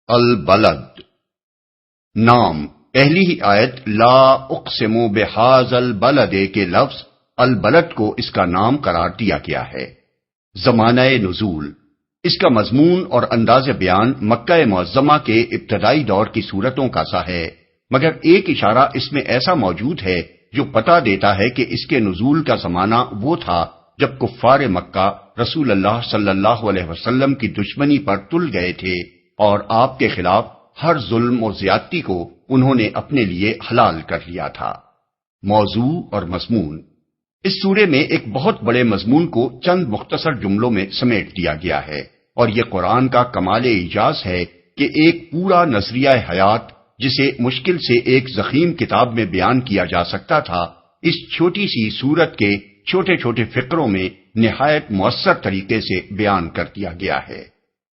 البلد نام پہلی ہی آیت لا اقسم بہذا البلد کے لفظ البلد کو اس کا نام قرار دیا گیا ہے۔ زمانہ نزول اس کا مضمون اور انداز بیان مکہ معظمہ کے ابتدائی دور کی صورتوں کا سا ہے، مگر ایک اشارہ اس میں ایسا موجود ہے جو پتہ دیتا ہے کہ اس کے نزول کا زمانہ وہ تھا جب کفار مکہ رسول اللہ صلی اللہ علیہ وسلم کی دشمنی پر تل گئے تھے اور آپ کے خلاف ہر ظلم اور زیادتی کو انہوں نے اپنے لیے حلال کر لیا تھا۔ موضوع اور مضمون اس سورے میں ایک بہت بڑے مضمون کو چند مختصر جملوں میں سمیٹ دیا گیا ہے، اور یہ قرآن کا کمال اعجاز ہے کہ ایک پورا نظریہ حیات جسے مشکل سے ایک ضخیم کتاب میں بیان کیا جا سکتا تھا، اس چھوٹی سی سورت کے چھوٹے چھوٹے فقروں میں نہایت مؤثر طریقے سے بیان کر دیا گیا ہے۔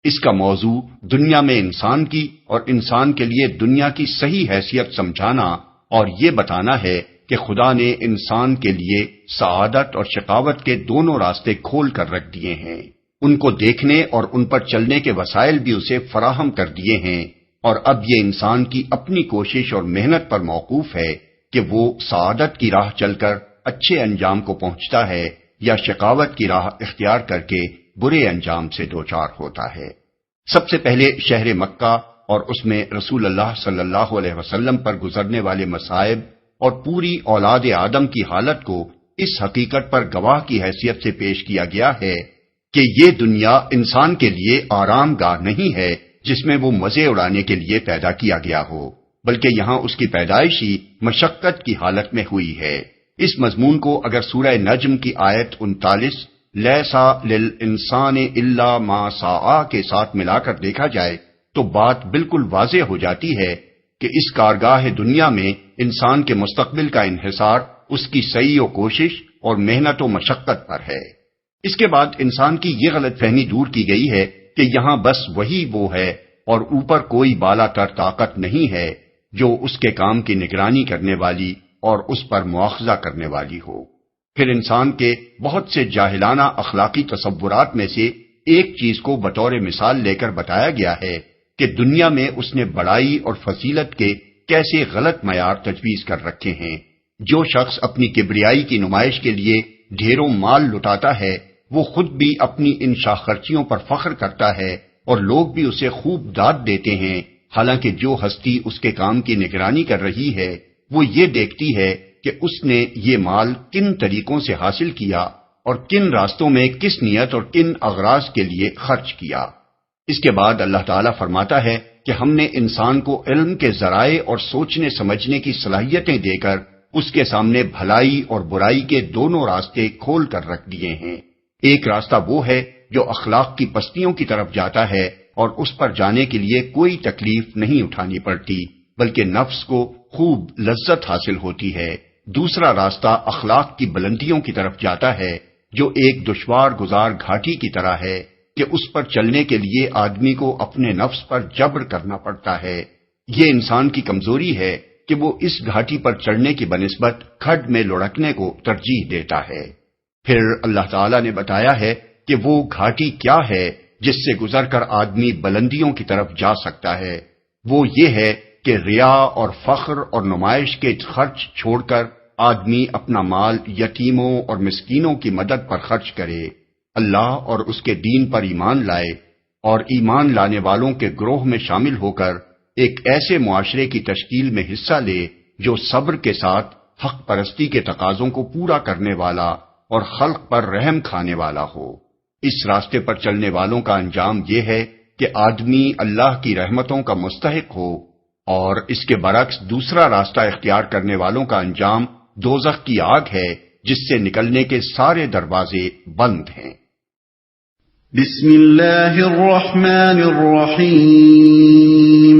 اس کا موضوع دنیا میں انسان کی اور انسان کے لیے دنیا کی صحیح حیثیت سمجھانا اور یہ بتانا ہے کہ خدا نے انسان کے لیے سعادت اور شقاوت کے دونوں راستے کھول کر رکھ دیے ہیں، ان کو دیکھنے اور ان پر چلنے کے وسائل بھی اسے فراہم کر دیے ہیں، اور اب یہ انسان کی اپنی کوشش اور محنت پر موقوف ہے کہ وہ سعادت کی راہ چل کر اچھے انجام کو پہنچتا ہے یا شقاوت کی راہ اختیار کر کے برے انجام سے دوچار ہوتا ہے۔ سب سے پہلے شہر مکہ اور اس میں رسول اللہ صلی اللہ علیہ وسلم پر گزرنے والے مصائب اور پوری اولاد آدم کی حالت کو اس حقیقت پر گواہ کی حیثیت سے پیش کیا گیا ہے کہ یہ دنیا انسان کے لیے آرام گاہ نہیں ہے جس میں وہ مزے اڑانے کے لیے پیدا کیا گیا ہو، بلکہ یہاں اس کی پیدائش ہی مشقت کی حالت میں ہوئی ہے۔ اس مضمون کو اگر سورہ نجم کی آیت 39 لیسا للانسان الا ما سعی کے ساتھ ملا کر دیکھا جائے تو بات بالکل واضح ہو جاتی ہے کہ اس کارگاہ دنیا میں انسان کے مستقبل کا انحصار اس کی سعی و کوشش اور محنت و مشقت پر ہے۔ اس کے بعد انسان کی یہ غلط فہمی دور کی گئی ہے کہ یہاں بس وہی وہ ہے اور اوپر کوئی بالا تر طاقت نہیں ہے جو اس کے کام کی نگرانی کرنے والی اور اس پر مواخذہ کرنے والی ہو۔ پھر انسان کے بہت سے جاہلانہ اخلاقی تصورات میں سے ایک چیز کو بطور مثال لے کر بتایا گیا ہے کہ دنیا میں اس نے بڑائی اور فضیلت کے کیسے غلط معیار تجویز کر رکھے ہیں۔ جو شخص اپنی کبریائی کی نمائش کے لیے ڈھیروں مال لٹاتا ہے وہ خود بھی اپنی ان شاہ خرچیوں پر فخر کرتا ہے اور لوگ بھی اسے خوب داد دیتے ہیں، حالانکہ جو ہستی اس کے کام کی نگرانی کر رہی ہے وہ یہ دیکھتی ہے کہ اس نے یہ مال کن طریقوں سے حاصل کیا اور کن راستوں میں کس نیت اور کن اغراض کے لیے خرچ کیا۔ اس کے بعد اللہ تعالیٰ فرماتا ہے کہ ہم نے انسان کو علم کے ذرائع اور سوچنے سمجھنے کی صلاحیتیں دے کر اس کے سامنے بھلائی اور برائی کے دونوں راستے کھول کر رکھ دیے ہیں۔ ایک راستہ وہ ہے جو اخلاق کی پستیوں کی طرف جاتا ہے اور اس پر جانے کے لیے کوئی تکلیف نہیں اٹھانی پڑتی بلکہ نفس کو خوب لذت حاصل ہوتی ہے۔ دوسرا راستہ اخلاق کی بلندیوں کی طرف جاتا ہے جو ایک دشوار گزار گھاٹی کی طرح ہے کہ اس پر چلنے کے لیے آدمی کو اپنے نفس پر جبر کرنا پڑتا ہے۔ یہ انسان کی کمزوری ہے کہ وہ اس گھاٹی پر چڑھنے کی بنسبت کھڈ میں لڑکنے کو ترجیح دیتا ہے۔ پھر اللہ تعالیٰ نے بتایا ہے کہ وہ گھاٹی کیا ہے جس سے گزر کر آدمی بلندیوں کی طرف جا سکتا ہے۔ وہ یہ ہے کہ ریا اور فخر اور نمائش کے خرچ چھوڑ کر آدمی اپنا مال یتیموں اور مسکینوں کی مدد پر خرچ کرے، اللہ اور اس کے دین پر ایمان لائے اور ایمان لانے والوں کے گروہ میں شامل ہو کر ایک ایسے معاشرے کی تشکیل میں حصہ لے جو صبر کے ساتھ حق پرستی کے تقاضوں کو پورا کرنے والا اور خلق پر رحم کھانے والا ہو۔ اس راستے پر چلنے والوں کا انجام یہ ہے کہ آدمی اللہ کی رحمتوں کا مستحق ہو، اور اس کے برعکس دوسرا راستہ اختیار کرنے والوں کا انجام دوزخ کی آگ ہے جس سے نکلنے کے سارے دروازے بند ہیں۔ بسم اللہ الرحمن الرحیم،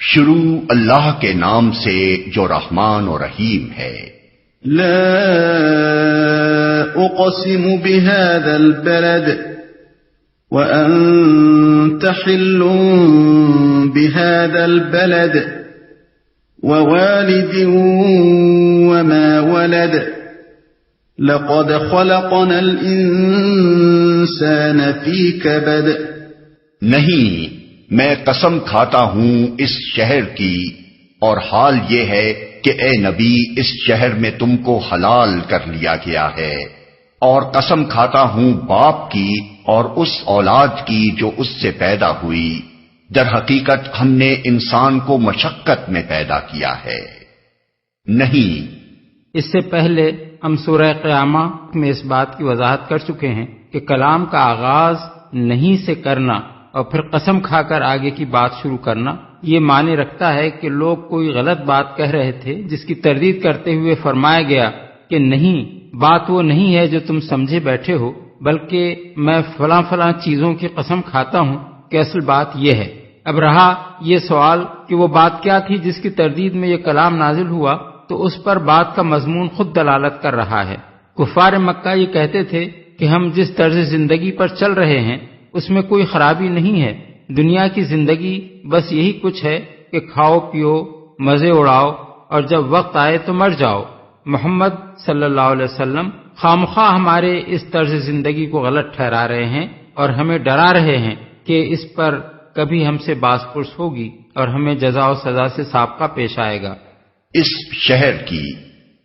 شروع اللہ کے نام سے جو رحمان و رحیم ہے۔ لا اقسم بهذا البلد وانت حل بهذا البلد ووالد وما ولد لقد خلقنا الانسان في كبد۔ نہیں، میں قسم کھاتا ہوں اس شہر کی، اور حال یہ ہے کہ اے نبی اس شہر میں تم کو حلال کر لیا گیا ہے، اور قسم کھاتا ہوں باپ کی اور اس اولاد کی جو اس سے پیدا ہوئی، در حقیقت ہم نے انسان کو مشقت میں پیدا کیا ہے۔ نہیں، اس سے پہلے ہم سورہ قیامہ میں اس بات کی وضاحت کر چکے ہیں کہ کلام کا آغاز نہیں سے کرنا اور پھر قسم کھا کر آگے کی بات شروع کرنا یہ معنی رکھتا ہے کہ لوگ کوئی غلط بات کہہ رہے تھے جس کی تردید کرتے ہوئے فرمایا گیا کہ نہیں، بات وہ نہیں ہے جو تم سمجھے بیٹھے ہو، بلکہ میں فلاں فلاں چیزوں کی قسم کھاتا ہوں کہ اصل بات یہ ہے۔ اب رہا یہ سوال کہ وہ بات کیا تھی جس کی تردید میں یہ کلام نازل ہوا، تو اس پر بات کا مضمون خود دلالت کر رہا ہے۔ کفار مکہ یہ کہتے تھے کہ ہم جس طرز زندگی پر چل رہے ہیں اس میں کوئی خرابی نہیں ہے، دنیا کی زندگی بس یہی کچھ ہے کہ کھاؤ پیو، مزے اڑاؤ اور جب وقت آئے تو مر جاؤ۔ محمد صلی اللہ علیہ وسلم خامخواہ ہمارے اس طرز زندگی کو غلط ٹھہرا رہے ہیں اور ہمیں ڈرا رہے ہیں کہ اس پر کبھی ہم سے باز پرس ہوگی اور ہمیں جزا و سزا سے سابقہ پیش آئے گا۔ اس شہر کی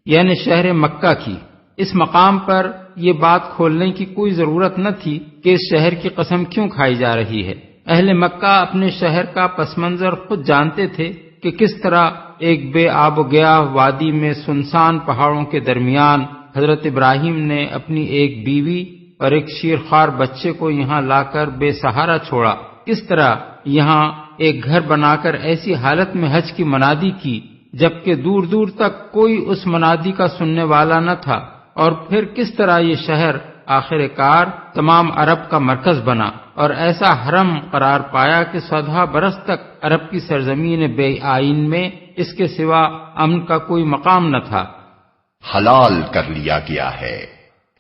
یعنی شہر مکہ کی۔ اس مقام پر یہ بات کھولنے کی کوئی ضرورت نہ تھی کہ اس شہر کی قسم کیوں کھائی جا رہی ہے۔ اہل مکہ اپنے شہر کا پس منظر خود جانتے تھے کہ کس طرح ایک بے آب و گیا وادی میں سنسان پہاڑوں کے درمیان حضرت ابراہیم نے اپنی ایک بیوی اور ایک شیرخوار بچے کو یہاں لا کر بے سہارا چھوڑا، کس طرح یہاں ایک گھر بنا کر ایسی حالت میں حج کی منادی کی جبکہ دور دور تک کوئی اس منادی کا سننے والا نہ تھا، اور پھر کس طرح یہ شہر آخر کار تمام عرب کا مرکز بنا اور ایسا حرم قرار پایا کہ 14 برس تک عرب کی سرزمین بے آئین میں اس کے سوا امن کا کوئی مقام نہ تھا۔ حلال کر لیا گیا ہے۔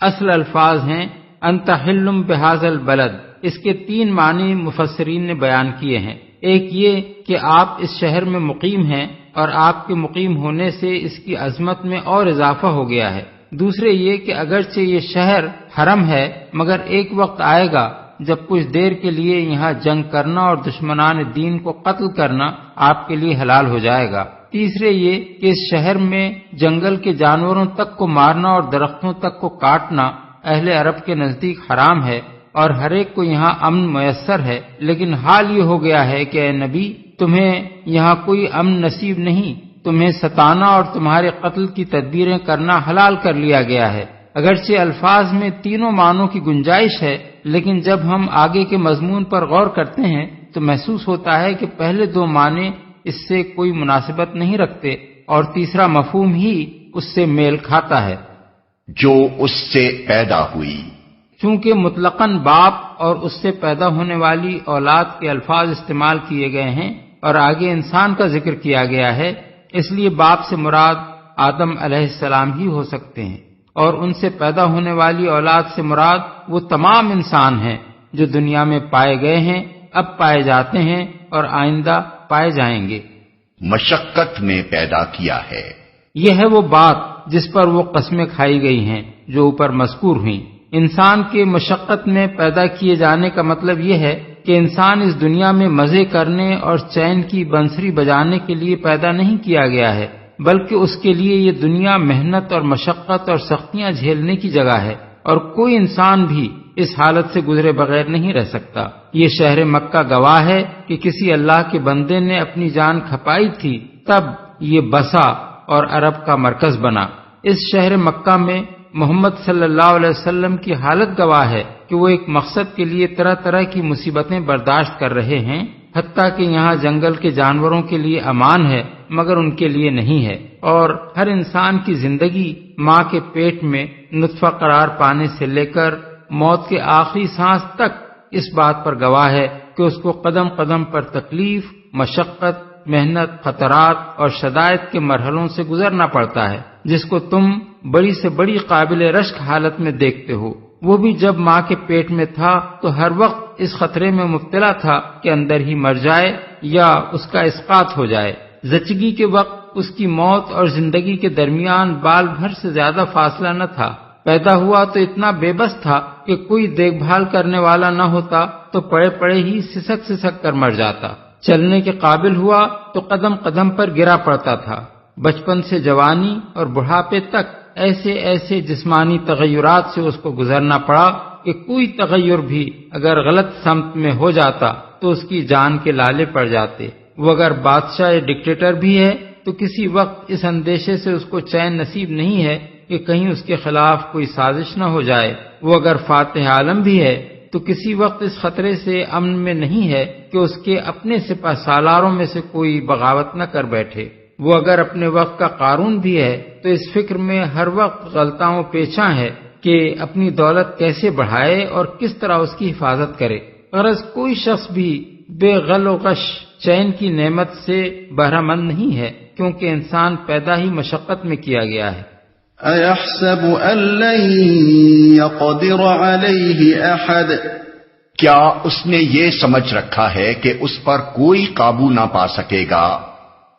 اصل الفاظ ہیں انت حل بہذا البلد۔ اس کے 3 معنی مفسرین نے بیان کیے ہیں۔ ایک یہ کہ آپ اس شہر میں مقیم ہیں اور آپ کے مقیم ہونے سے اس کی عظمت میں اور اضافہ ہو گیا ہے۔ دوسرے یہ کہ اگرچہ یہ شہر حرم ہے مگر ایک وقت آئے گا جب کچھ دیر کے لیے یہاں جنگ کرنا اور دشمنان دین کو قتل کرنا آپ کے لیے حلال ہو جائے گا۔ تیسرے یہ کہ اس شہر میں جنگل کے جانوروں تک کو مارنا اور درختوں تک کو کاٹنا اہل عرب کے نزدیک حرام ہے اور ہر ایک کو یہاں امن میسر ہے، لیکن حال یہ ہو گیا ہے کہ اے نبی تمہیں یہاں کوئی امن نصیب نہیں، تمہیں ستانا اور تمہارے قتل کی تدبیریں کرنا حلال کر لیا گیا ہے۔ اگرچہ الفاظ میں تینوں معنوں کی گنجائش ہے، لیکن جب ہم آگے کے مضمون پر غور کرتے ہیں تو محسوس ہوتا ہے کہ پہلے 2 معنی اس سے کوئی مناسبت نہیں رکھتے اور تیسرا مفہوم ہی اس سے میل کھاتا ہے، جو اس سے پیدا ہوئی۔ چونکہ مطلقاً باپ اور اس سے پیدا ہونے والی اولاد کے الفاظ استعمال کیے گئے ہیں اور آگے انسان کا ذکر کیا گیا ہے، اس لیے باپ سے مراد آدم علیہ السلام ہی ہو سکتے ہیں، اور ان سے پیدا ہونے والی اولاد سے مراد وہ تمام انسان ہیں جو دنیا میں پائے گئے ہیں، اب پائے جاتے ہیں اور آئندہ پائے جائیں گے۔ مشقت میں پیدا کیا ہے۔ یہ ہے وہ بات جس پر وہ قسمیں کھائی گئی ہیں جو اوپر مذکور ہوئیں۔ انسان کے مشقت میں پیدا کیے جانے کا مطلب یہ ہے کہ انسان اس دنیا میں مزے کرنے اور چین کی بنسری بجانے کے لیے پیدا نہیں کیا گیا ہے، بلکہ اس کے لیے یہ دنیا محنت اور مشقت اور سختیاں جھیلنے کی جگہ ہے، اور کوئی انسان بھی اس حالت سے گزرے بغیر نہیں رہ سکتا۔ یہ شہر مکہ گواہ ہے کہ کسی اللہ کے بندے نے اپنی جان کھپائی تھی تب یہ بسا اور عرب کا مرکز بنا۔ اس شہر مکہ میں محمد صلی اللہ علیہ وسلم کی حالت گواہ ہے کہ وہ ایک مقصد کے لیے طرح طرح کی مصیبتیں برداشت کر رہے ہیں، حتیٰ کہ یہاں جنگل کے جانوروں کے لیے امان ہے مگر ان کے لیے نہیں ہے، اور ہر انسان کی زندگی ماں کے پیٹ میں نطفہ قرار پانے سے لے کر موت کے آخری سانس تک اس بات پر گواہ ہے کہ اس کو قدم قدم پر تکلیف، مشقت، محنت، خطرات اور شدائد کے مرحلوں سے گزرنا پڑتا ہے، جس کو تم بڑی سے بڑی قابل رشک حالت میں دیکھتے ہو۔ وہ بھی جب ماں کے پیٹ میں تھا تو ہر وقت اس خطرے میں مبتلا تھا کہ اندر ہی مر جائے یا اس کا اسقاط ہو جائے۔ زچگی کے وقت اس کی موت اور زندگی کے درمیان بال بھر سے زیادہ فاصلہ نہ تھا، پیدا ہوا تو اتنا بے بس تھا کہ کوئی دیکھ بھال کرنے والا نہ ہوتا تو پڑے پڑے ہی سسک سسک کر مر جاتا۔ چلنے کے قابل ہوا تو قدم قدم پر گرا پڑتا تھا۔ بچپن سے جوانی اور بڑھاپے تک ایسے ایسے جسمانی تغیرات سے اس کو گزرنا پڑا کہ کوئی تغیر بھی اگر غلط سمت میں ہو جاتا تو اس کی جان کے لالے پڑ جاتے۔ وہ اگر بادشاہ یا ڈکٹیٹر بھی ہے تو کسی وقت اس اندیشے سے اس کو چین نصیب نہیں ہے کہ کہیں اس کے خلاف کوئی سازش نہ ہو جائے۔ وہ اگر فاتح عالم بھی ہے تو کسی وقت اس خطرے سے امن میں نہیں ہے کہ اس کے اپنے سپہ سالاروں میں سے کوئی بغاوت نہ کر بیٹھے۔ وہ اگر اپنے وقت کا قارون بھی ہے تو اس فکر میں ہر وقت غلطاں پیچاں ہے کہ اپنی دولت کیسے بڑھائے اور کس طرح اس کی حفاظت کرے۔ غرض کوئی شخص بھی بے غل و غش چین کی نعمت سے بہرہ مند نہیں ہے، کیونکہ انسان پیدا ہی مشقت میں کیا گیا ہے۔ أَيَحْسَبُ أَن لَّن يَقْدِرَ عَلَيْهِ أَحَدٌ کیا اس نے یہ سمجھ رکھا ہے کہ اس پر کوئی قابو نہ پا سکے گا؟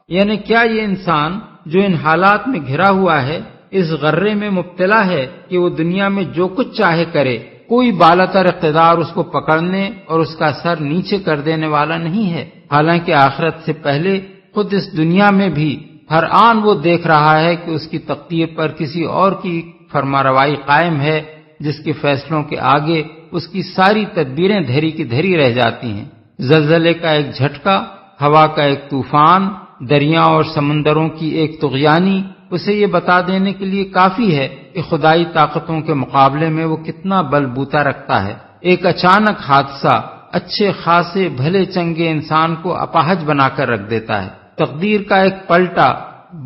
یعنی کیا یہ انسان جو ان حالات میں گھرا ہوا ہے اس غرے میں مبتلا ہے کہ وہ دنیا میں جو کچھ چاہے کرے، کوئی بالاتر اقتدار اس کو پکڑنے اور اس کا سر نیچے کر دینے والا نہیں ہے؟ حالانکہ آخرت سے پہلے خود اس دنیا میں بھی ہر آن وہ دیکھ رہا ہے کہ اس کی تقدیر پر کسی اور کی فرمانروائی قائم ہے، جس کے فیصلوں کے آگے اس کی ساری تدبیریں دھری کی دھری رہ جاتی ہیں۔ زلزلے کا ایک جھٹکا، ہوا کا ایک طوفان، دریاؤں اور سمندروں کی ایک طغیانی اسے یہ بتا دینے کے لیے کافی ہے کہ خدائی طاقتوں کے مقابلے میں وہ کتنا بل بوتا رکھتا ہے۔ ایک اچانک حادثہ اچھے خاصے بھلے چنگے انسان کو اپاہج بنا کر رکھ دیتا ہے۔ تقدیر کا ایک پلٹا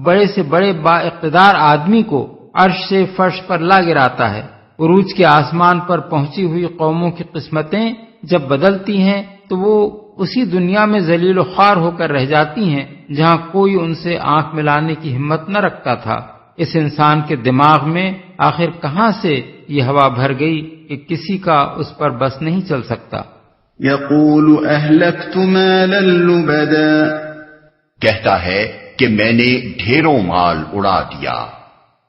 بڑے سے بڑے با اقتدار آدمی کو عرش سے فرش پر لا گراتا ہے۔ عروج کے آسمان پر پہنچی ہوئی قوموں کی قسمتیں جب بدلتی ہیں تو وہ اسی دنیا میں ذلیل و خوار ہو کر رہ جاتی ہیں جہاں کوئی ان سے آنکھ ملانے کی ہمت نہ رکھتا تھا۔ اس انسان کے دماغ میں آخر کہاں سے یہ ہوا بھر گئی کہ کسی کا اس پر بس نہیں چل سکتا۔ يقول أهلكت مالا لبدا کہتا ہے کہ میں نے ڈھیروں مال اڑا دیا۔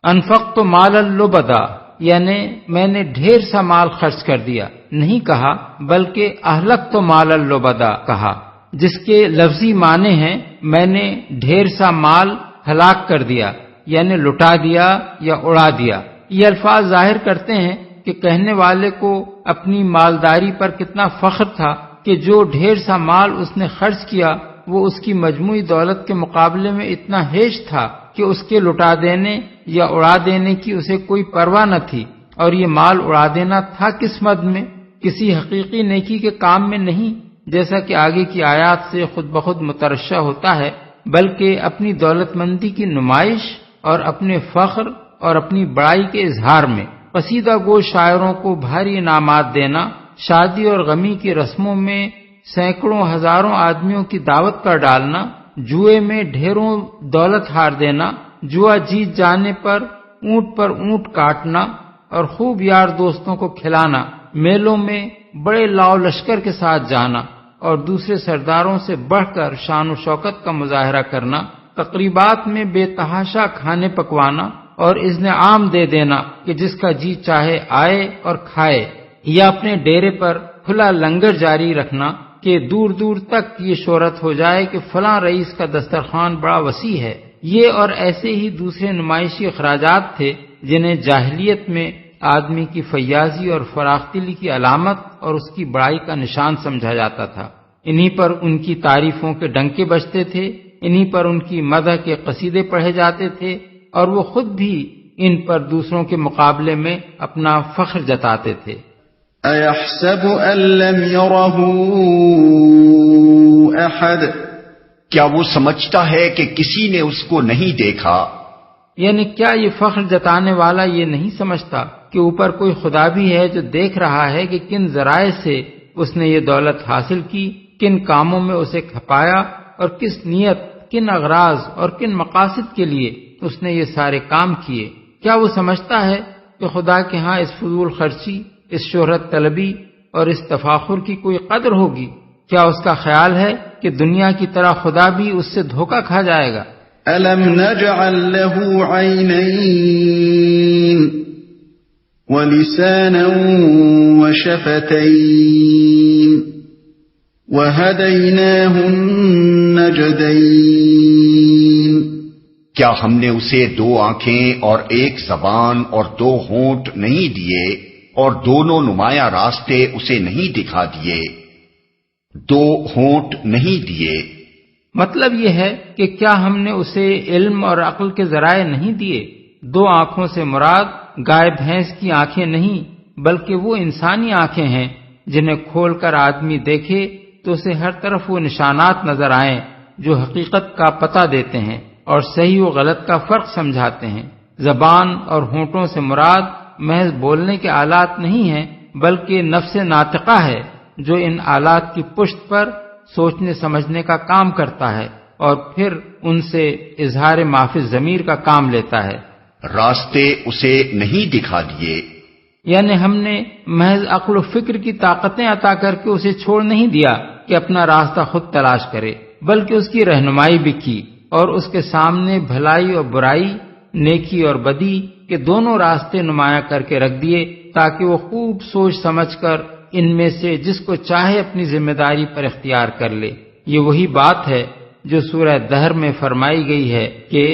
انفقت مالا لبدا یعنی میں نے ڈھیر سا مال خرچ کر دیا نہیں کہا، بلکہ اہلکت مالا لبدا کہا، جس کے لفظی معنی ہیں میں نے ڈھیر سا مال ہلاک کر دیا، یعنی لٹا دیا یا اڑا دیا۔ یہ الفاظ ظاہر کرتے ہیں کہ کہنے والے کو اپنی مالداری پر کتنا فخر تھا کہ جو ڈھیر سا مال اس نے خرچ کیا وہ اس کی مجموعی دولت کے مقابلے میں اتنا ہیج تھا کہ اس کے لٹا دینے یا اڑا دینے کی اسے کوئی پرواہ نہ تھی۔ اور یہ مال اڑا دینا تھا کس مد میں؟ کسی حقیقی نیکی کے کام میں نہیں، جیسا کہ آگے کی آیات سے خود بخود مترشح ہوتا ہے، بلکہ اپنی دولت مندی کی نمائش اور اپنے فخر اور اپنی بڑائی کے اظہار میں۔ قصیدہ گو شاعروں کو بھاری انعامات دینا، شادی اور غمی کی رسموں میں سینکڑوں ہزاروں آدمیوں کی دعوت کر ڈالنا، جوئے میں ڈھیروں دولت ہار دینا، جوا جیت جانے پر اونٹ کاٹنا اور خوب یار دوستوں کو کھلانا، میلوں میں بڑے لاؤ لشکر کے ساتھ جانا اور دوسرے سرداروں سے بڑھ کر شان و شوکت کا مظاہرہ کرنا، تقریبات میں بے تحاشا کھانے پکوانا اور اذن عام دے دینا کہ جس کا جی چاہے آئے اور کھائے، یا اپنے ڈیرے پر کھلا لنگر جاری رکھنا کہ دور دور تک یہ شہرت ہو جائے کہ فلاں رئیس کا دسترخوان بڑا وسیع ہے۔ یہ اور ایسے ہی دوسرے نمائشی اخراجات تھے جنہیں جاہلیت میں آدمی کی فیاضی اور فراخ دلی کی علامت اور اس کی بڑائی کا نشان سمجھا جاتا تھا۔ انہی پر ان کی تعریفوں کے ڈنکے بجتے تھے، انہی پر ان کی مدح کے قصیدے پڑھے جاتے تھے، اور وہ خود بھی ان پر دوسروں کے مقابلے میں اپنا فخر جتاتے تھے۔ أَيَحْسَبُ أَن لَّمْ يَرَهُ أَحَدٌ کیا وہ سمجھتا ہے کہ کسی نے اس کو نہیں دیکھا؟ یعنی کیا یہ فخر جتانے والا یہ نہیں سمجھتا کہ اوپر کوئی خدا بھی ہے جو دیکھ رہا ہے کہ کن ذرائع سے اس نے یہ دولت حاصل کی، کن کاموں میں اسے کھپایا اور کس نیت، کن اغراض اور کن مقاصد کے لیے اس نے یہ سارے کام کیے؟ کیا وہ سمجھتا ہے کہ خدا کے ہاں اس فضول خرچی، اس شہرت طلبی اور اس تفاخر کی کوئی قدر ہوگی؟ کیا اس کا خیال ہے کہ دنیا کی طرح خدا بھی اس سے دھوکہ کھا جائے گا؟ أَلَمْ نَجْعَل لَّهُ عَيْنَيْنِ وَلِسَانًا وَشَفَتَيْنِ وَهَدَيْنَاهُ النَّجْدَيْنِ کیا ہم نے اسے 2 آنکھیں اور 1 زبان اور 2 ہونٹ نہیں دیے اور دونوں نمایاں راستے اسے نہیں دکھا دیے؟ 2 ہونٹ نہیں دیے مطلب یہ ہے کہ کیا ہم نے اسے علم اور عقل کے ذرائع نہیں دیے؟ 2 آنکھوں سے مراد گائے بھینس کی آنکھیں نہیں بلکہ وہ انسانی آنکھیں ہیں جنہیں کھول کر آدمی دیکھے تو اسے ہر طرف وہ نشانات نظر آئیں جو حقیقت کا پتہ دیتے ہیں اور صحیح و غلط کا فرق سمجھاتے ہیں۔ زبان اور ہونٹوں سے مراد محض بولنے کے آلات نہیں ہیں بلکہ نفس ناطقہ ہے جو ان آلات کی پشت پر سوچنے سمجھنے کا کام کرتا ہے اور پھر ان سے اظہار معافی ضمیر کا کام لیتا ہے۔ راستے اسے نہیں دکھا دیے یعنی ہم نے محض عقل و فکر کی طاقتیں عطا کر کے اسے چھوڑ نہیں دیا کہ اپنا راستہ خود تلاش کرے، بلکہ اس کی رہنمائی بھی کی اور اس کے سامنے بھلائی اور برائی، نیکی اور بدی کے دونوں راستے نمایاں کر کے رکھ دیے تاکہ وہ خوب سوچ سمجھ کر ان میں سے جس کو چاہے اپنی ذمہ داری پر اختیار کر لے۔ یہ وہی بات ہے جو سورہ دہر میں فرمائی گئی ہے کہ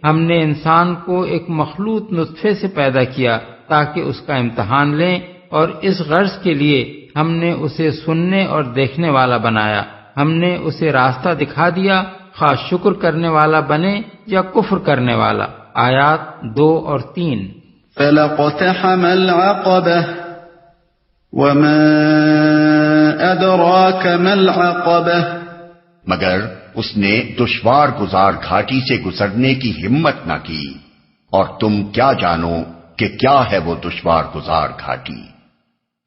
ہم نے انسان کو ایک مخلوط نطفے سے پیدا کیا تاکہ اس کا امتحان لیں اور اس غرض کے لیے ہم نے اسے سننے اور دیکھنے والا بنایا، ہم نے اسے راستہ دکھا دیا، خواہ شکر کرنے والا بنے یا کفر کرنے والا۔ آیات 2 اور 3۔ فَلَقْتَحَمَ الْعَقَبَةَ وَمَا أَدْرَاكَ مَا الْعَقَبَةُ مگر اس نے دشوار گزار گھاٹی سے گزرنے کی ہمت نہ کی، اور تم کیا جانو کہ کیا ہے وہ دشوار گزار گھاٹی،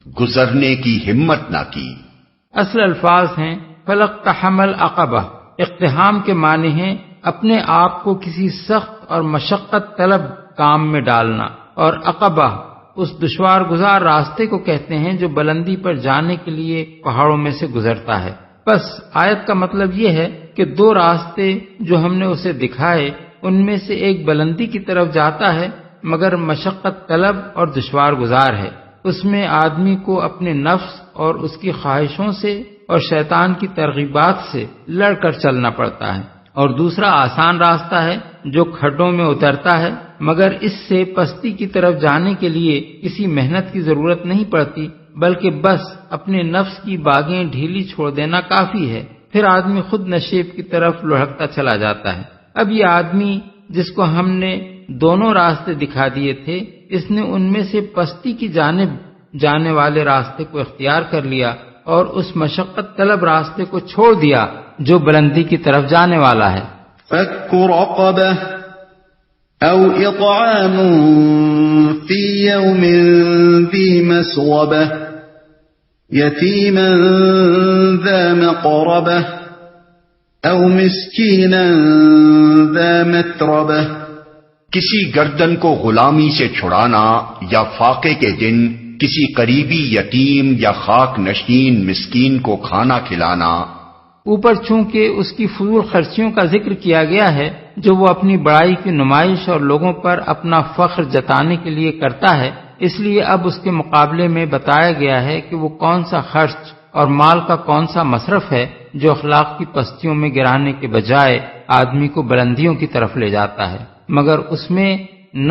گزرنے کی ہمت نہ کی۔ اصل الفاظ ہیں فَلَقْتَحَمَ الْعَقَبَةَ، اقتحام کے معنی ہیں اپنے آپ کو کسی سخت اور مشقت طلب کام میں ڈالنا، اور عقبہ اس دشوار گزار راستے کو کہتے ہیں جو بلندی پر جانے کے لیے پہاڑوں میں سے گزرتا ہے۔ بس آیت کا مطلب یہ ہے کہ 2 راستے جو ہم نے اسے دکھائے ان میں سے ایک بلندی کی طرف جاتا ہے مگر مشقت طلب اور دشوار گزار ہے، اس میں آدمی کو اپنے نفس اور اس کی خواہشوں سے اور شیطان کی ترغیبات سے لڑ کر چلنا پڑتا ہے، اور دوسرا آسان راستہ ہے جو کھڈوں میں اترتا ہے مگر اس سے پستی کی طرف جانے کے لیے کسی محنت کی ضرورت نہیں پڑتی بلکہ بس اپنے نفس کی باغیں ڈھیلی چھوڑ دینا کافی ہے، پھر آدمی خود نشیب کی طرف لڑھکتا چلا جاتا ہے۔ اب یہ آدمی جس کو ہم نے دونوں راستے دکھا دیے تھے، اس نے ان میں سے پستی کی جانب جانے والے راستے کو اختیار کر لیا اور اس مشقت طلب راستے کو چھوڑ دیا جو بلندی کی طرف جانے والا ہے۔ فَكُّ رَقَبَةٍ أَوْ إِطْعَامٌ فِي يَوْمٍ ذِي مَسْغَبَةٍ يَتِيمًا ذَا مَقْرَبَةٍ أَوْ مِسْكِينًا ذَا مَتْرَبَةٍ کسی گردن کو غلامی سے چھڑانا یا فاقے کے دن کسی قریبی یتیم یا خاک نشین مسکین کو کھانا کھلانا۔ اوپر چونکہ اس کی فضول خرچیوں کا ذکر کیا گیا ہے جو وہ اپنی بڑائی کی نمائش اور لوگوں پر اپنا فخر جتانے کے لیے کرتا ہے، اس لیے اب اس کے مقابلے میں بتایا گیا ہے کہ وہ کون سا خرچ اور مال کا کون سا مصرف ہے جو اخلاق کی پستیوں میں گرانے کے بجائے آدمی کو بلندیوں کی طرف لے جاتا ہے، مگر اس میں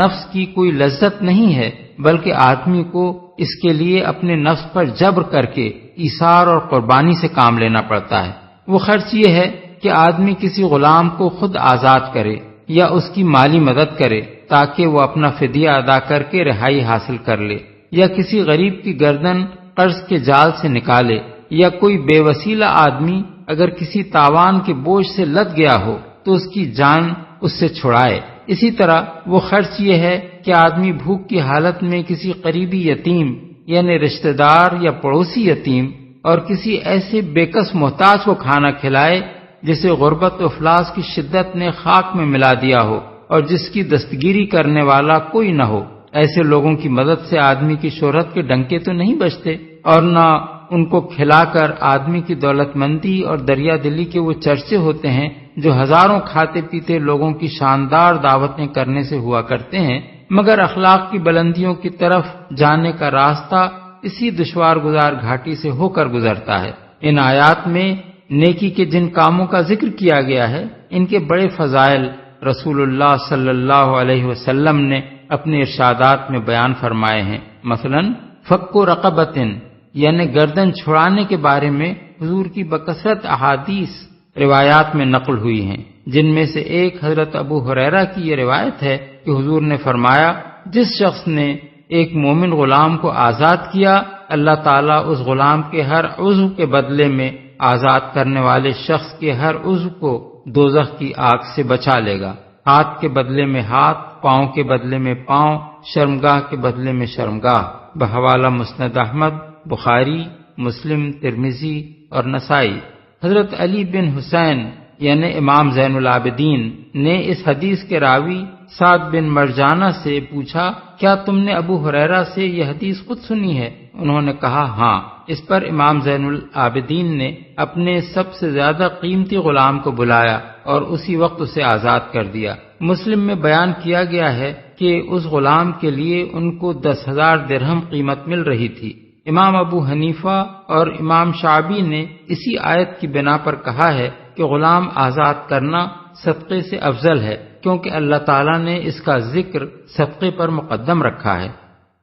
نفس کی کوئی لذت نہیں ہے بلکہ آدمی کو اس کے لیے اپنے نفس پر جبر کر کے ایثار اور قربانی سے کام لینا پڑتا ہے۔ وہ خرچ یہ ہے کہ آدمی کسی غلام کو خود آزاد کرے یا اس کی مالی مدد کرے تاکہ وہ اپنا فدیہ ادا کر کے رہائی حاصل کر لے، یا کسی غریب کی گردن قرض کے جال سے نکالے، یا کوئی بے وسیلہ آدمی اگر کسی تاوان کے بوجھ سے لد گیا ہو تو اس کی جان اس سے چھڑائے۔ اسی طرح وہ خرچ یہ ہے کہ آدمی بھوک کی حالت میں کسی قریبی یتیم یعنی رشتہ دار یا پڑوسی یتیم اور کسی ایسے بے کس محتاج کو کھانا کھلائے جسے غربت و افلاس کی شدت نے خاک میں ملا دیا ہو اور جس کی دستگیری کرنے والا کوئی نہ ہو۔ ایسے لوگوں کی مدد سے آدمی کی شہرت کے ڈنکے تو نہیں بجتے، اور نہ ان کو کھلا کر آدمی کی دولت مندی اور دریا دلی کے وہ چرچے ہوتے ہیں جو ہزاروں کھاتے پیتے لوگوں کی شاندار دعوتیں کرنے سے ہوا کرتے ہیں، مگر اخلاق کی بلندیوں کی طرف جانے کا راستہ اسی دشوار گزار گھاٹی سے ہو کر گزرتا ہے۔ ان آیات میں نیکی کے جن کاموں کا ذکر کیا گیا ہے ان کے بڑے فضائل رسول اللہ صلی اللہ علیہ وسلم نے اپنے ارشادات میں بیان فرمائے ہیں۔ مثلا فک رقبۃ یعنی گردن چھڑانے کے بارے میں حضور کی بکثرت احادیث روایات میں نقل ہوئی ہیں، جن میں سے ایک حضرت ابو ہریرہ کی یہ روایت ہے کہ حضور نے فرمایا، جس شخص نے ایک مومن غلام کو آزاد کیا، اللہ تعالیٰ اس غلام کے ہر عضو کے بدلے میں آزاد کرنے والے شخص کے ہر عضو کو دوزخ کی آگ سے بچا لے گا۔ ہاتھ کے بدلے میں ہاتھ، پاؤں کے بدلے میں پاؤں، شرمگاہ کے بدلے میں شرمگاہ۔ بحوالہ مسند احمد، بخاری، مسلم، ترمذی اور نسائی۔ حضرت علی بن حسین یعنی امام زین العابدین نے اس حدیث کے راوی سعد بن مرجانہ سے پوچھا، کیا تم نے ابو ہریرہ سے یہ حدیث خود سنی ہے؟ انہوں نے کہا ہاں۔ اس پر امام زین العابدین نے اپنے سب سے زیادہ قیمتی غلام کو بلایا اور اسی وقت اسے آزاد کر دیا۔ مسلم میں بیان کیا گیا ہے کہ اس غلام کے لیے ان کو 10,000 درہم قیمت مل رہی تھی۔ امام ابو حنیفہ اور امام شعبی نے اسی آیت کی بنا پر کہا ہے کہ غلام آزاد کرنا صدقے سے افضل ہے، کیونکہ اللہ تعالیٰ نے اس کا ذکر صدقے پر مقدم رکھا ہے۔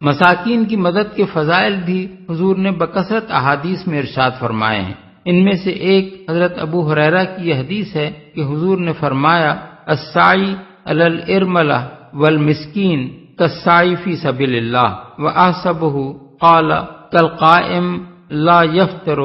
مساکین کی مدد کے فضائل بھی حضور نے بکثرت احادیث میں ارشاد فرمائے ہیں۔ ان میں سے ایک حضرت ابو ہریرہ کی یہ حدیث ہے کہ حضور نے فرمایا، السعی علی الارملہ والمسکین کالسعی فی سبیل اللہ واحسبہ قال کالقائم لا یفطر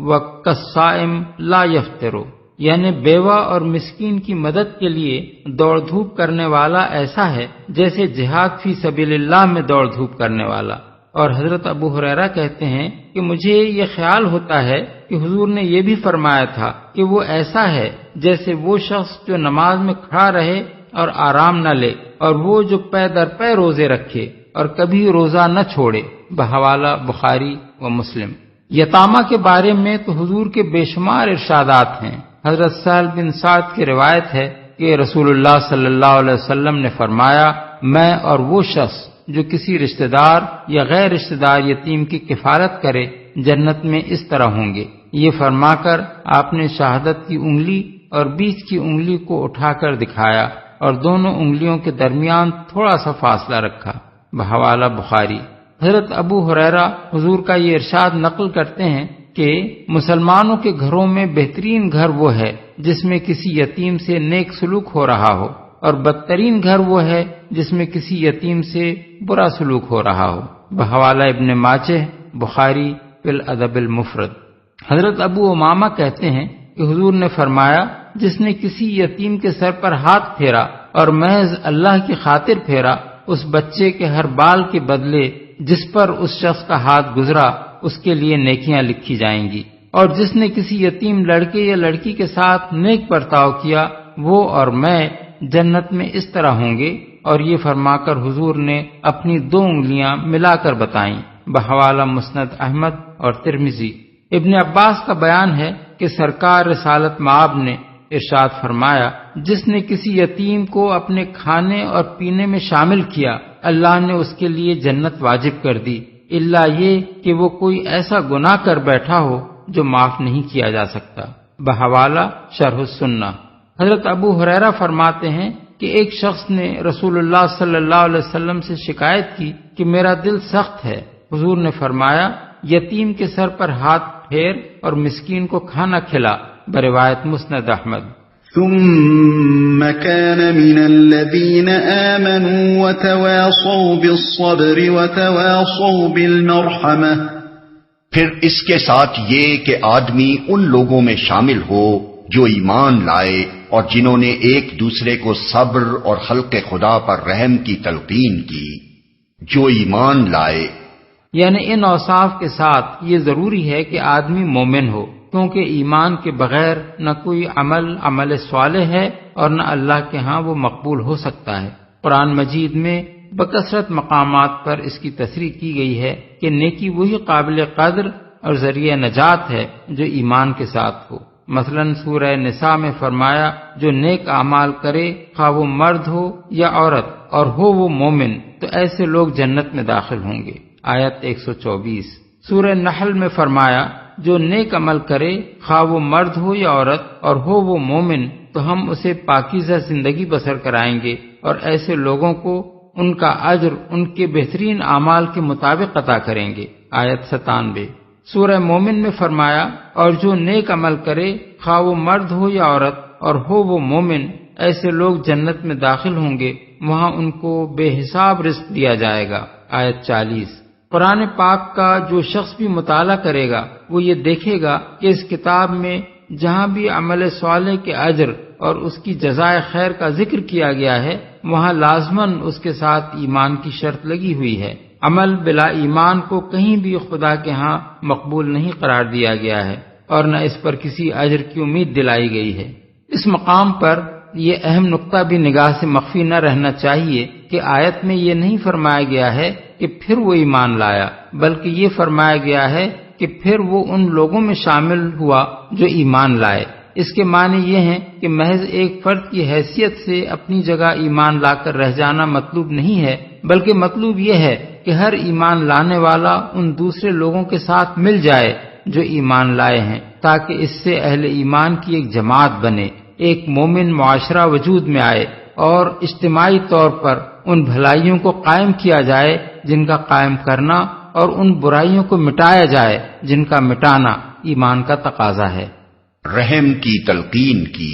وکالصائم لا یفطر، یعنی بیوہ اور مسکین کی مدد کے لیے دوڑ دھوپ کرنے والا ایسا ہے جیسے جہاد فی سبیل اللہ میں دوڑ دھوپ کرنے والا۔ اور حضرت ابو ہریرہ کہتے ہیں کہ مجھے یہ خیال ہوتا ہے کہ حضور نے یہ بھی فرمایا تھا کہ وہ ایسا ہے جیسے وہ شخص جو نماز میں کھڑا رہے اور آرام نہ لے، اور وہ جو پے در پے روزے رکھے اور کبھی روزہ نہ چھوڑے۔ بحوالہ بخاری و مسلم۔ یتامہ کے بارے میں تو حضور کے بے شمار ارشادات ہیں۔ حضرت سہل بن سعد کی روایت ہے کہ رسول اللہ صلی اللہ علیہ وسلم نے فرمایا، میں اور وہ شخص جو کسی رشتہ دار یا غیر رشتہ دار یتیم کی کفالت کرے جنت میں اس طرح ہوں گے۔ یہ فرما کر آپ نے شہادت کی انگلی اور بیچ کی انگلی کو اٹھا کر دکھایا اور دونوں انگلیوں کے درمیان تھوڑا سا فاصلہ رکھا۔ بحوالہ بخاری۔ حضرت ابو ہریرہ حضور کا یہ ارشاد نقل کرتے ہیں کہ مسلمانوں کے گھروں میں بہترین گھر وہ ہے جس میں کسی یتیم سے نیک سلوک ہو رہا ہو، اور بدترین گھر وہ ہے جس میں کسی یتیم سے برا سلوک ہو رہا ہو۔ بحوالہ ابن ماجہ، بخاری فی الادب المفرد۔ حضرت ابو امامہ کہتے ہیں کہ حضور نے فرمایا، جس نے کسی یتیم کے سر پر ہاتھ پھیرا اور محض اللہ کی خاطر پھیرا، اس بچے کے ہر بال کے بدلے جس پر اس شخص کا ہاتھ گزرا اس کے لیے نیکیاں لکھی جائیں گی، اور جس نے کسی یتیم لڑکے یا لڑکی کے ساتھ نیک برتاؤ کیا، وہ اور میں جنت میں اس طرح ہوں گے۔ اور یہ فرما کر حضور نے اپنی 2 انگلیاں ملا کر بتائیں۔ بحوالہ مسند احمد اور ترمذی۔ ابن عباس کا بیان ہے کہ سرکار رسالت مآب نے ارشاد فرمایا، جس نے کسی یتیم کو اپنے کھانے اور پینے میں شامل کیا، اللہ نے اس کے لیے جنت واجب کر دی، الا یہ کہ وہ کوئی ایسا گناہ کر بیٹھا ہو جو معاف نہیں کیا جا سکتا۔ بحوالہ شرح السنہ۔ حضرت ابو ہریرہ فرماتے ہیں کہ ایک شخص نے رسول اللہ صلی اللہ علیہ وسلم سے شکایت کی کہ میرا دل سخت ہے۔ حضور نے فرمایا، یتیم کے سر پر ہاتھ پھیر اور مسکین کو کھانا کھلا۔ بروایت مسند احمد۔ ثم كان من الذين آمنوا وتواصوا بالصبر وتواصوا بالمرحمة۔ پھر اس کے ساتھ یہ کہ آدمی ان لوگوں میں شامل ہو جو ایمان لائے اور جنہوں نے ایک دوسرے کو صبر اور خلق خدا پر رحم کی تلقین کی۔ جو ایمان لائے یعنی ان اوصاف کے ساتھ یہ ضروری ہے کہ آدمی مومن ہو، کیونکہ ایمان کے بغیر نہ کوئی عمل صالح ہے اور نہ اللہ کے ہاں وہ مقبول ہو سکتا ہے۔ قرآن مجید میں بکثرت مقامات پر اس کی تصریح کی گئی ہے کہ نیکی وہی قابل قدر اور ذریعہ نجات ہے جو ایمان کے ساتھ ہو۔ مثلا سورہ نساء میں فرمایا، جو نیک اعمال کرے خواہ وہ مرد ہو یا عورت اور ہو وہ مومن، تو تو ایسے لوگ جنت میں داخل ہوں گے۔ آیت 124۔ سورہ نحل میں فرمایا جو نیک عمل کرے خواہ وہ مرد ہو یا عورت اور ہو وہ مومن تو ہم اسے پاکیزہ زندگی بسر کرائیں گے اور ایسے لوگوں کو ان کا اجر ان کے بہترین اعمال کے مطابق عطا کریں گے۔ آیت 97۔ سورہ مومن میں فرمایا اور جو نیک عمل کرے خواہ وہ مرد ہو یا عورت اور ہو وہ مومن ایسے لوگ جنت میں داخل ہوں گے، وہاں ان کو بے حساب رزق دیا جائے گا۔ آیت 40۔ قرآن پاک کا جو شخص بھی مطالعہ کرے گا وہ یہ دیکھے گا کہ اس کتاب میں جہاں بھی عمل صالح کے اجر اور اس کی جزائے خیر کا ذکر کیا گیا ہے وہاں لازماً اس کے ساتھ ایمان کی شرط لگی ہوئی ہے۔ عمل بلا ایمان کو کہیں بھی خدا کے ہاں مقبول نہیں قرار دیا گیا ہے اور نہ اس پر کسی اجر کی امید دلائی گئی ہے۔ اس مقام پر یہ اہم نقطہ بھی نگاہ سے مخفی نہ رہنا چاہیے کہ آیت میں یہ نہیں فرمایا گیا ہے کہ پھر وہ ایمان لایا، بلکہ یہ فرمایا گیا ہے کہ پھر وہ ان لوگوں میں شامل ہوا جو ایمان لائے۔ اس کے معنی یہ ہیں کہ محض ایک فرد کی حیثیت سے اپنی جگہ ایمان لا کر رہ جانا مطلوب نہیں ہے، بلکہ مطلوب یہ ہے کہ ہر ایمان لانے والا ان دوسرے لوگوں کے ساتھ مل جائے جو ایمان لائے ہیں، تاکہ اس سے اہل ایمان کی ایک جماعت بنے، ایک مومن معاشرہ وجود میں آئے اور اجتماعی طور پر ان بھلائیوں کو قائم کیا جائے جن کا قائم کرنا اور ان برائیوں کو مٹایا جائے جن کا مٹانا ایمان کا تقاضا ہے۔ رحم کی تلقین کی۔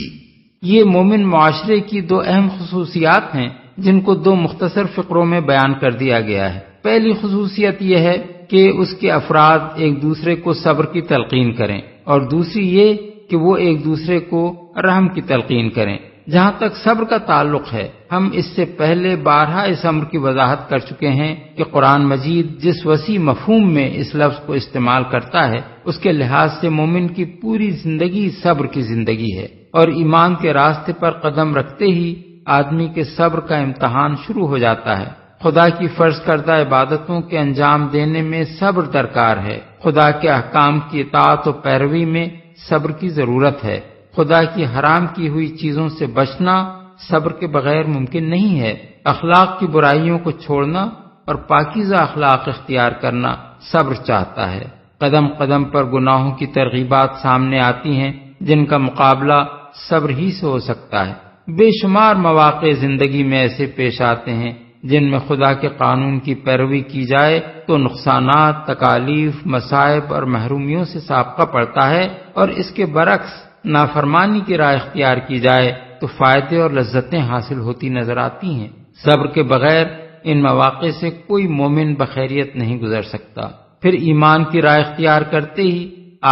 یہ مومن معاشرے کی دو اہم خصوصیات ہیں جن کو دو مختصر فقروں میں بیان کر دیا گیا ہے۔ پہلی خصوصیت یہ ہے کہ اس کے افراد ایک دوسرے کو صبر کی تلقین کریں اور دوسری یہ کہ وہ ایک دوسرے کو رحم کی تلقین کریں۔ جہاں تک صبر کا تعلق ہے ہم اس سے پہلے بارہا اس امر کی وضاحت کر چکے ہیں کہ قرآن مجید جس وسیع مفہوم میں اس لفظ کو استعمال کرتا ہے اس کے لحاظ سے مومن کی پوری زندگی صبر کی زندگی ہے، اور ایمان کے راستے پر قدم رکھتے ہی آدمی کے صبر کا امتحان شروع ہو جاتا ہے۔ خدا کی فرض کردہ عبادتوں کے انجام دینے میں صبر درکار ہے، خدا کے احکام کی اطاعت و پیروی میں صبر کی ضرورت ہے، خدا کی حرام کی ہوئی چیزوں سے بچنا صبر کے بغیر ممکن نہیں ہے، اخلاق کی برائیوں کو چھوڑنا اور پاکیزہ اخلاق اختیار کرنا صبر چاہتا ہے۔ قدم قدم پر گناہوں کی ترغیبات سامنے آتی ہیں جن کا مقابلہ صبر ہی سے ہو سکتا ہے۔ بے شمار مواقع زندگی میں ایسے پیش آتے ہیں جن میں خدا کے قانون کی پیروی کی جائے تو نقصانات، تکالیف، مصائب اور محرومیوں سے سابقہ پڑتا ہے، اور اس کے برعکس نافرمانی کی راہ اختیار کی جائے تو فائدے اور لذتیں حاصل ہوتی نظر آتی ہیں۔ صبر کے بغیر ان مواقع سے کوئی مومن بخیریت نہیں گزر سکتا۔ پھر ایمان کی راہ اختیار کرتے ہی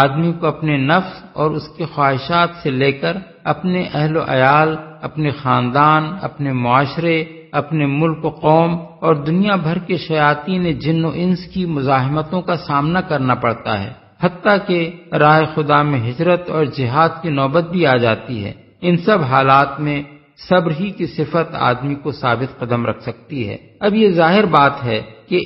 آدمی کو اپنے نفس اور اس کے خواہشات سے لے کر اپنے اہل و عیال، اپنے خاندان، اپنے معاشرے، اپنے ملک و قوم اور دنیا بھر کے شیاطین جن و انس کی مزاحمتوں کا سامنا کرنا پڑتا ہے، حتیٰ کہ راہ خدا میں ہجرت اور جہاد کی نوبت بھی آ جاتی ہے۔ ان سب حالات میں صبر ہی کی صفت آدمی کو ثابت قدم رکھ سکتی ہے۔ اب یہ ظاہر بات ہے کہ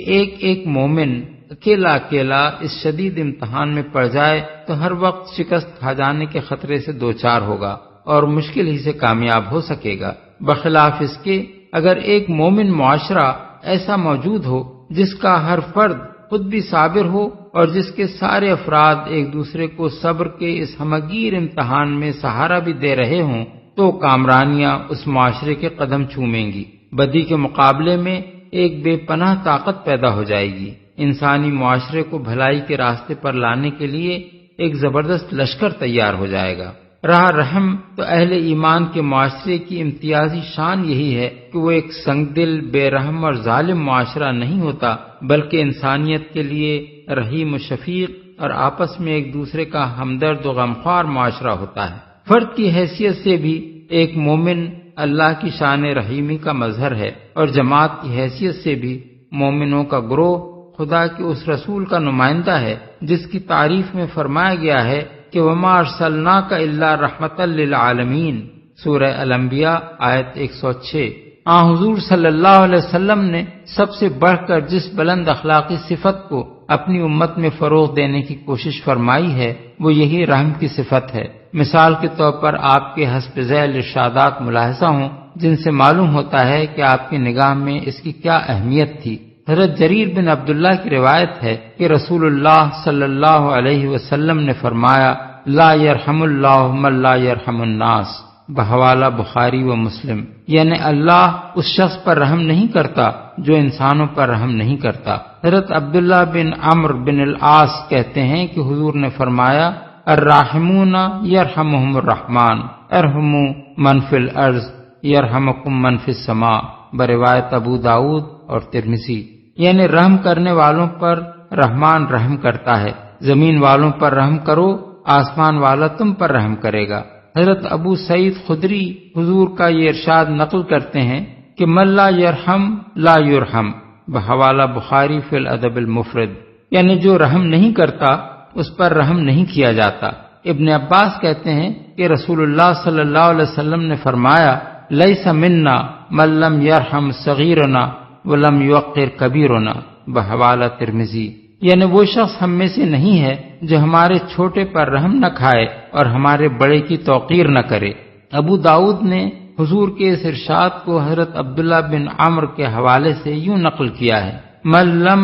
ایک مومن اکیلا اس شدید امتحان میں پڑ جائے تو ہر وقت شکست کھا جانے کے خطرے سے دوچار ہوگا اور مشکل ہی سے کامیاب ہو سکے گا۔ بخلاف اس کے اگر ایک مومن معاشرہ ایسا موجود ہو جس کا ہر فرد خود بھی صابر ہو اور جس کے سارے افراد ایک دوسرے کو صبر کے اس ہمگیر امتحان میں سہارا بھی دے رہے ہوں تو کامرانیاں اس معاشرے کے قدم چومیں گی۔ بدی کے مقابلے میں ایک بے پناہ طاقت پیدا ہو جائے گی۔ انسانی معاشرے کو بھلائی کے راستے پر لانے کے لیے ایک زبردست لشکر تیار ہو جائے گا۔ راہ رحم تو اہل ایمان کے معاشرے کی امتیازی شان یہی ہے کہ وہ ایک سنگ دل، بے رحم اور ظالم معاشرہ نہیں ہوتا، بلکہ انسانیت کے لیے رحیم و شفیق اور آپس میں ایک دوسرے کا ہمدرد و غمخوار معاشرہ ہوتا ہے۔ فرد کی حیثیت سے بھی ایک مومن اللہ کی شان رحیمی کا مظہر ہے، اور جماعت کی حیثیت سے بھی مومنوں کا گروہ خدا کے اس رسول کا نمائندہ ہے جس کی تعریف میں فرمایا گیا ہے کہ وَمَا أَرْسَلْنَاكَ إِلَّا رَحْمَةً لِّلْعَالَمِينَ، سورہ الانبیاء آیت 106۔ حضور صلی اللہ علیہ وسلم نے سب سے بڑھ کر جس بلند اخلاقی صفت کو اپنی امت میں فروغ دینے کی کوشش فرمائی ہے وہ یہی رحم کی صفت ہے۔ مثال کے طور پر آپ کے حسب ذیل ارشادات ملاحظہ ہوں جن سے معلوم ہوتا ہے کہ آپ کی نگاہ میں اس کی کیا اہمیت تھی۔ حضرت جریر بن عبداللہ کی روایت ہے کہ رسول اللہ صلی اللہ علیہ وسلم نے فرمایا، لا یرحم اللہ من لا یرحم الناس، بحوالہ بخاری و مسلم، یعنی اللہ اس شخص پر رحم نہیں کرتا جو انسانوں پر رحم نہیں کرتا۔ حضرت عبداللہ بن عمرو بن العاص کہتے ہیں کہ حضور نے فرمایا، الراحمون یرحمہم الرحمن ارحموا من فی الارض یرحمکم من فی السماء، بروایت ابو داؤد اور ترمذی، یعنی رحم کرنے والوں پر رحمان رحم کرتا ہے، زمین والوں پر رحم کرو، آسمان والا تم پر رحم کرے گا۔ حضرت ابو سعید خدری حضور کا یہ ارشاد نقل کرتے ہیں کہ من لا یرحم لا یرحم، بحوالہ بخاری فی الادب المفرد، یعنی جو رحم نہیں کرتا اس پر رحم نہیں کیا جاتا۔ ابن عباس کہتے ہیں کہ رسول اللہ صلی اللہ علیہ وسلم نے فرمایا، لیس منا من لم یرحم صغیرنا ولم یوقر کبیرنا، بحوالہ ترمذی، یعنی وہ شخص ہم میں سے نہیں ہے جو ہمارے چھوٹے پر رحم نہ کھائے اور ہمارے بڑے کی توقیر نہ کرے۔ ابو داؤد نے حضور کے اس ارشاد کو حضرت عبداللہ بن عمرو کے حوالے سے یوں نقل کیا ہے، من لم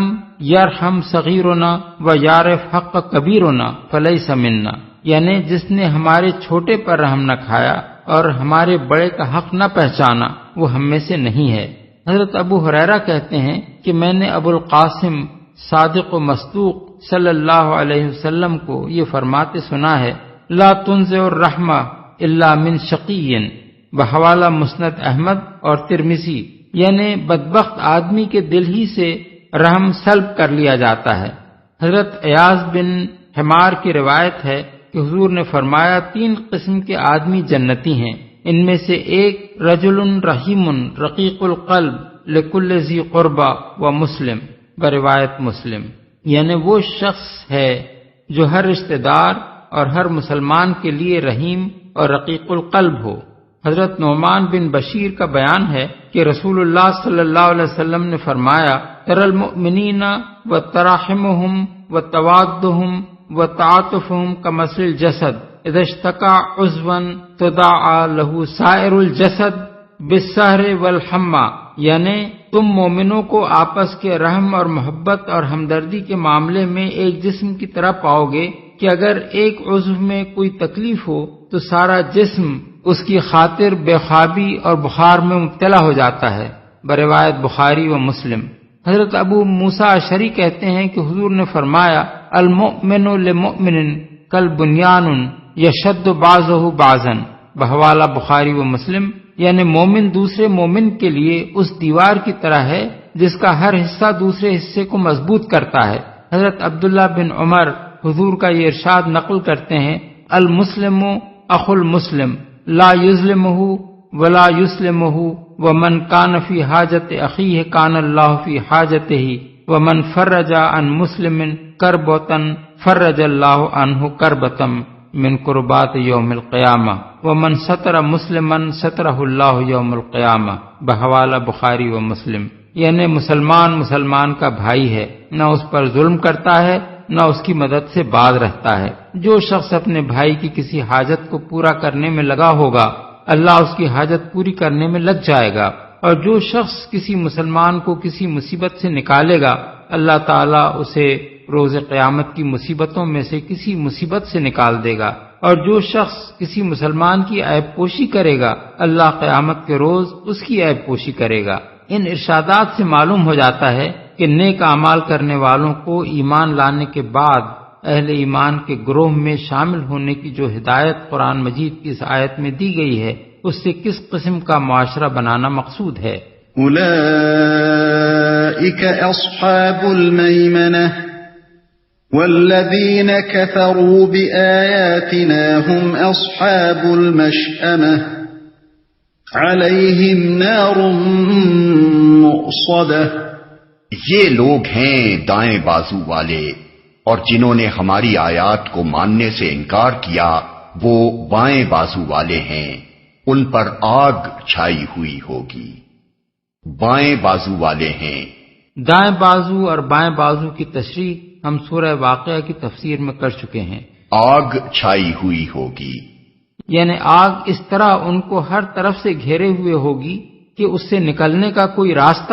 یرحم صغیرنا و یعرف حق کبیرنا فلیس منا، یعنی جس نے ہمارے چھوٹے پر رحم نہ کھایا اور ہمارے بڑے کا حق نہ پہچانا وہ ہم میں سے نہیں ہے۔ حضرت ابو ہریرہ کہتے ہیں کہ میں نے ابو القاسم صادق و مصدوق صلی اللہ علیہ وسلم کو یہ فرماتے سنا ہے، لا تنزع الرحمہ الا من شقی، بحوالہ مسند احمد اور ترمذی، یعنی بدبخت آدمی کے دل ہی سے رحم سلب کر لیا جاتا ہے۔ حضرت ایاز بن حمار کی روایت ہے کہ حضور نے فرمایا، 3 قسم کے آدمی جنتی ہیں، ان میں سے ایک رجل رحیم رقیق القلب لکل ذی قربہ و مسلم، بروایت مسلم، یعنی وہ شخص ہے جو ہر رشتہ دار اور ہر مسلمان کے لیے رحیم اور رقیق القلب ہو۔ حضرت نعمان بن بشیر کا بیان ہے کہ رسول اللہ صلی اللہ علیہ وسلم نے فرمایا، تری المؤمنین وتراحمہم وتوادہم وتعاطفہم کمثل الجسد اذا اشتکى عضوا تداعى له سائر الجسد بالسہر والحمى، یعنی تم مومنوں کو آپس کے رحم اور محبت اور ہمدردی کے معاملے میں ایک جسم کی طرح پاؤ گے کہ اگر ایک عضو میں کوئی تکلیف ہو تو سارا جسم اس کی خاطر بے خوابی اور بخار میں مبتلا ہو جاتا ہے، بروایت بخاری و مسلم۔ حضرت ابو موسیٰ اشعری کہتے ہیں کہ حضور نے فرمایا، المؤمن للمؤمن کالبنیان یشد بعضہ بعضا، بحوالہ بخاری و مسلم، یعنی مومن دوسرے مومن کے لیے اس دیوار کی طرح ہے جس کا ہر حصہ دوسرے حصے کو مضبوط کرتا ہے۔ حضرت عبداللہ بن عمر حضور کا یہ ارشاد نقل کرتے ہیں، المسلم اخو المسلم لا یظلمہ ولا یسلمہ ومن کان فی حاجت اخیہ کان اللہ فی حاجتہ ومن فرج عن مسلم کربۃ فرج اللہ عنہ کربۃ من قربات یوم القیامہ ومن ستر مسلما سترہ اللہ یوم القیامہ، بحوالہ بخاری و مسلم، یعنی مسلمان کا بھائی ہے، نہ اس پر ظلم کرتا ہے نہ اس کی مدد سے باز رہتا ہے۔ جو شخص اپنے بھائی کی کسی حاجت کو پورا کرنے میں لگا ہوگا اللہ اس کی حاجت پوری کرنے میں لگ جائے گا، اور جو شخص کسی مسلمان کو کسی مصیبت سے نکالے گا اللہ تعالیٰ اسے روز قیامت کی مصیبتوں میں سے کسی مصیبت سے نکال دے گا، اور جو شخص کسی مسلمان کی عیب پوشی کرے گا اللہ قیامت کے روز اس کی عیب پوشی کرے گا۔ ان ارشادات سے معلوم ہو جاتا ہے کہ نیک اعمال کرنے والوں کو ایمان لانے کے بعد اہل ایمان کے گروہ میں شامل ہونے کی جو ہدایت قرآن مجید کی اس آیت میں دی گئی ہے اس سے کس قسم کا معاشرہ بنانا مقصود ہے۔ اولئک اصحاب المیمنہ والذین کفروا بآیاتنا هم اصحاب المشأمہ علیہم نار مؤصدہ۔ یہ لوگ ہیں دائیں بازو والے، اور جنہوں نے ہماری آیات کو ماننے سے انکار کیا وہ بائیں بازو والے ہیں، ان پر آگ چھائی ہوئی ہوگی۔ بائیں بازو والے ہیں۔ دائیں بازو اور بائیں بازو کی تشریح ہم سورہ واقعہ کی تفسیر میں کر چکے ہیں۔ آگ چھائی ہوئی ہوگی، یعنی آگ اس طرح ان کو ہر طرف سے گھیرے ہوئے ہوگی کہ اس سے نکلنے کا کوئی راستہ